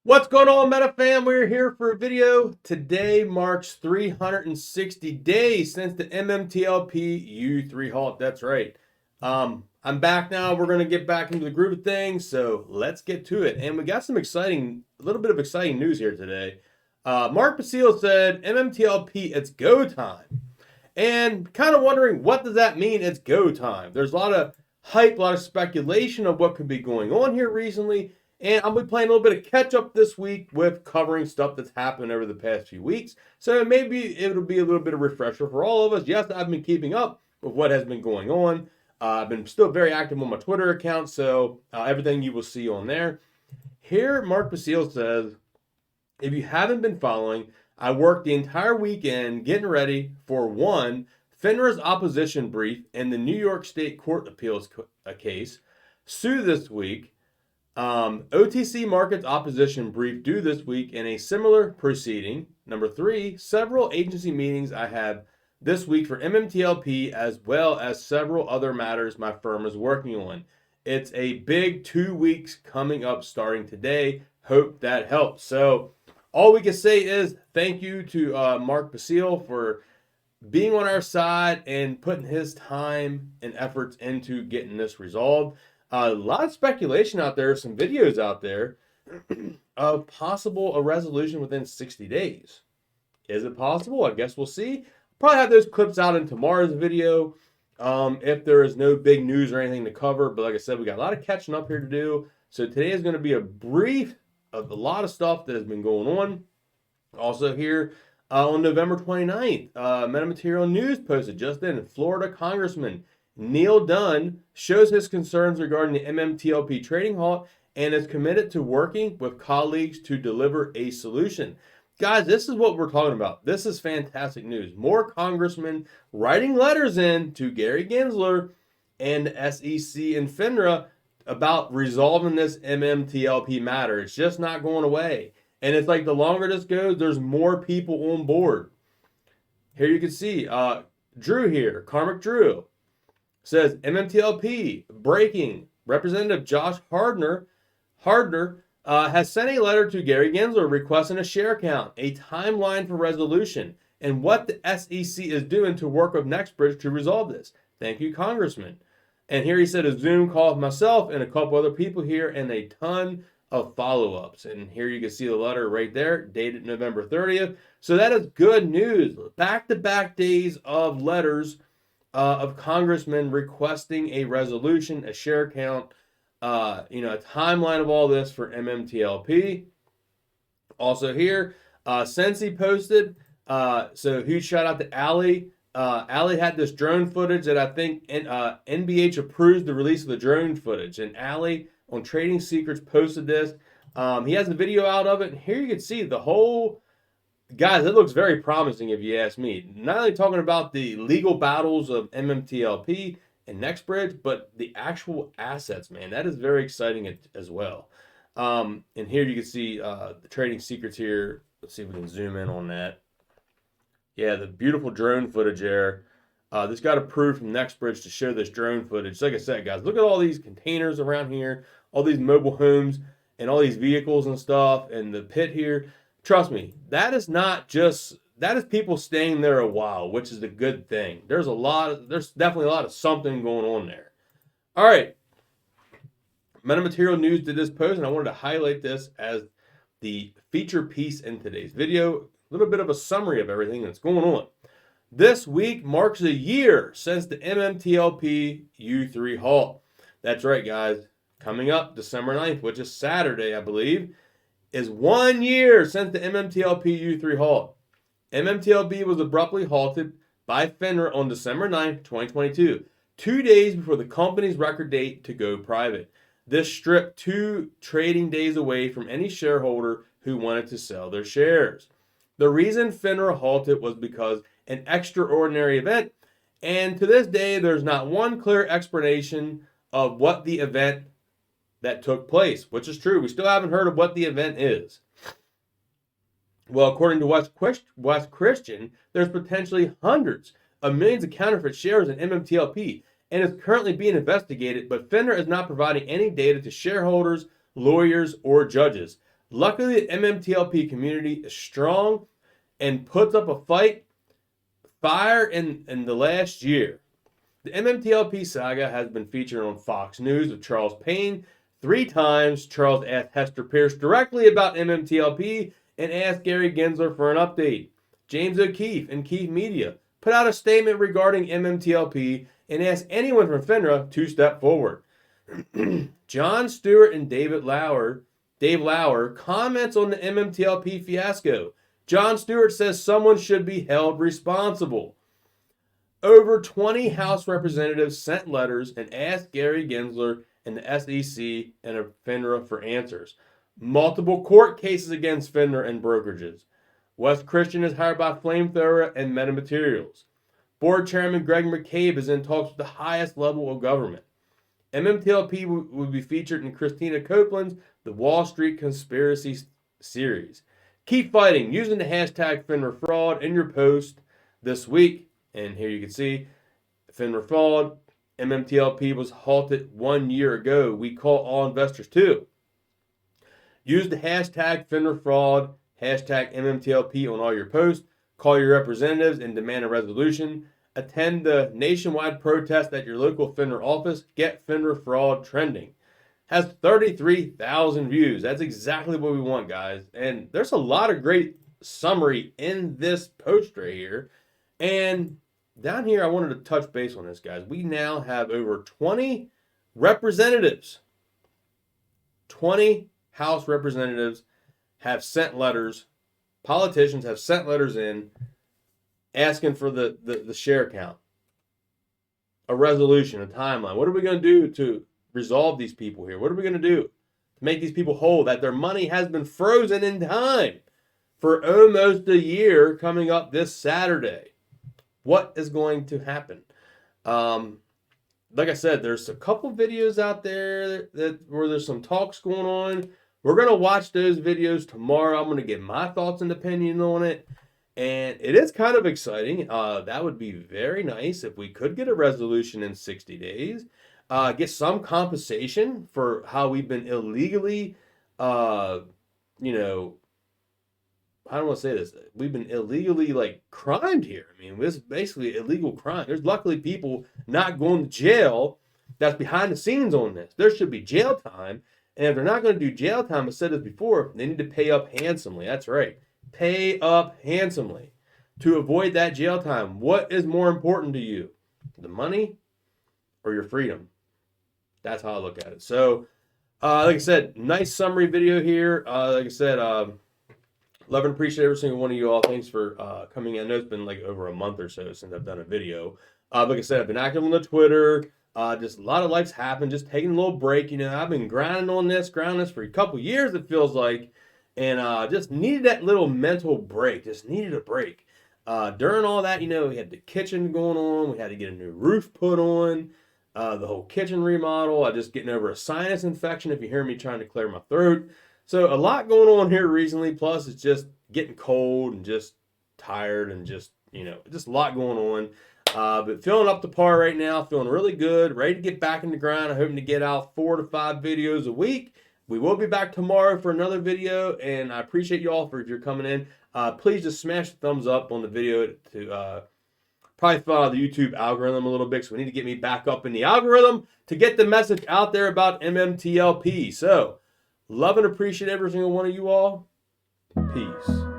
What's going on, Meta fam? We're here for a video. Today marks 360 days since the MMTLP U3 halt. That's right. I'm back now. We're going to get back into the groove of things, so let's get to it. And we got some a little bit of exciting news here today. Mark Basile said, MMTLP, it's go time. And kind of wondering, what does that mean, it's go time? There's a lot of hype, a lot of speculation of what could be going on here recently. And I'll be playing a little bit of catch up this week with covering stuff that's happened over the past few weeks. So maybe it'll be a little bit of refresher for all of us. Yes, I've been keeping up with what has been going on. I've been still very active on my Twitter account, so everything you will see on there. Here, Mark Basile says, if you haven't been following, I worked the entire weekend getting ready for one, FINRA's opposition brief in the New York State Court Appeals case, sue this week, OTC Markets opposition brief due this week in a similar proceeding. Number 3, several agency meetings I have this week for MMTLP, as well as several other matters my firm is working on. It's a big 2 weeks coming up starting today. Hope that helps. So all we can say is thank you to Mark Basile for being on our side and putting his time and efforts into getting this resolved. A lot of speculation out there, some videos out there of possible a resolution within 60 days. Is it possible? I guess we'll see. Probably have those clips out in tomorrow's video if there is no big news or anything to cover. But like I said, we got a lot of catching up here to do. So today is going to be a brief of a lot of stuff that has been going on. Also here on November 29th, Metamaterial News posted just then, Florida Congressman Neil Dunn shows his concerns regarding the MMTLP trading halt and is committed to working with colleagues to deliver a solution. Guys, this is what we're talking about. This is fantastic news. More congressmen writing letters in to Gary Gensler and SEC and FINRA about resolving this MMTLP matter. It's just not going away. And it's like the longer this goes, there's more people on board. Here you can see Drew here, Karmic Drew. Says MMTLP breaking. Representative Josh Hardner has sent a letter to Gary Gensler requesting a share count, a timeline for resolution, and what the SEC is doing to work with Nextbridge to resolve this. Thank you, Congressman. And here he said a Zoom call with myself and a couple other people here and a ton of follow-ups. And here you can see the letter right there, dated November 30th. So that is good news. Back-to-back days of letters of congressmen requesting a resolution, a share count, a timeline of all this for MMTLP. Also here, Sensi posted, so huge shout out to Allie. Allie had this drone footage that I think NBH approved the release of the drone footage. And Allie on Trading Secrets posted this. He has a video out of it. And here you can see the whole... Guys, it looks very promising if you ask me. Not only talking about the legal battles of MMTLP and Nextbridge, but the actual assets, man. That is very exciting as well. And here you can see the Trading Secrets here. Let's see if we can zoom in on that. Yeah, the beautiful drone footage there. This got approved from Nextbridge to show this drone footage. Like I said, guys, look at all these containers around here, all these mobile homes, and all these vehicles and stuff, and the pit here. Trust me, that is people staying there a while, which is a good thing. There's definitely a lot of something going on there. All right. Metamaterial News did this post, and I wanted to highlight this as the feature piece in today's video. A little bit of a summary of everything that's going on. This week marks a year since the MMTLP U3 halt. That's right, guys. Coming up December 9th, which is Saturday, I believe, is 1 year since the MMTLP U3 halt. MMTLP was abruptly halted by FINRA on December 9th, 2022, 2 days before the company's record date to go private. This stripped 2 trading days away from any shareholder who wanted to sell their shares. The reason FINRA halted was because an extraordinary event, and to this day, there's not one clear explanation of what the event that took place, which is true. We still haven't heard of what the event is. Well, according to West Christian, there's potentially hundreds of millions of counterfeit shares in MMTLP and is currently being investigated, but FINRA is not providing any data to shareholders, lawyers, or judges. Luckily, the MMTLP community is strong and puts up a fight fire in the last year. The MMTLP saga has been featured on Fox News with Charles Payne 3 times. Charles asked Hester Pierce directly about MMTLP and asked Gary Gensler for an update. James O'Keefe and Keefe Media put out a statement regarding MMTLP and asked anyone from FINRA to step forward. John Stewart and Dave Lauer comments on the MMTLP fiasco. John Stewart says someone should be held responsible. Over 20 House representatives sent letters and asked Gary Gensler and the SEC and FINRA for answers. Multiple court cases against FINRA and brokerages. Wes Christian is hired by Flamethrower and Metamaterials. Board Chairman Greg McCabe is in talks with the highest level of government. MMTLP will be featured in Christina Copeland's The Wall Street Conspiracy series. Keep fighting using the hashtag FINRAFraud in your post this week. And here you can see FINRAFraud. MMTLP was halted 1 year ago. We call all investors to use the hashtag FINRAFraud, hashtag MMTLP on all your posts. Call your representatives and demand a resolution. Attend the nationwide protest at your local FINRA office. Get FINRAFraud trending. Has 33,000 views. That's exactly what we want, guys. And there's a lot of great summary in this post right here. And down here, I wanted to touch base on this, guys. We now have over 20 representatives. 20 House representatives have sent letters. Politicians have sent letters in asking for the share count, a resolution, a timeline. What are we going to do to resolve these people here? What are we going to do to make these people whole, that their money has been frozen in time for almost a year coming up this Saturday? What is going to happen? Like I said, there's a couple videos out there where there's some talks going on. We're going to watch those videos tomorrow. I'm going to give my thoughts and opinion on it. And it is kind of exciting. That would be very nice if we could get a resolution in 60 days. Get some compensation for how we've been illegally, I don't want to say this. We've been illegally crimed here. I mean, this is basically illegal crime. There's luckily people not going to jail that's behind the scenes on this. There should be jail time. And if they're not going to do jail time, I said this before, they need to pay up handsomely. That's right. Pay up handsomely to avoid that jail time. What is more important to you? The money or your freedom? That's how I look at it. So, like I said, nice summary video here. Like I said, love and appreciate every single one of you all. Thanks for coming in. I know it's been over a month or so since I've done a video. Like I said, I've been active on the Twitter. Just a lot of life's happened. Just taking a little break. I've been grinding this for a couple years, it feels like. And just needed that little mental break. Just needed a break. During all that, we had the kitchen going on. We had to get a new roof put on. The whole kitchen remodel. I just getting over a sinus infection if you hear me trying to clear my throat. So a lot going on here recently. Plus, it's just getting cold and just tired and just a lot going on. But feeling up to par right now. Feeling really good. Ready to get back in the grind. I'm hoping to get out 4 to 5 videos a week. We will be back tomorrow for another video, and I appreciate you all if you're coming in. Please just smash the thumbs up on the video to probably follow the YouTube algorithm a little bit, so we need to get me back up in the algorithm to get the message out there about MMTLP. So, love and appreciate every single one of you all. Peace.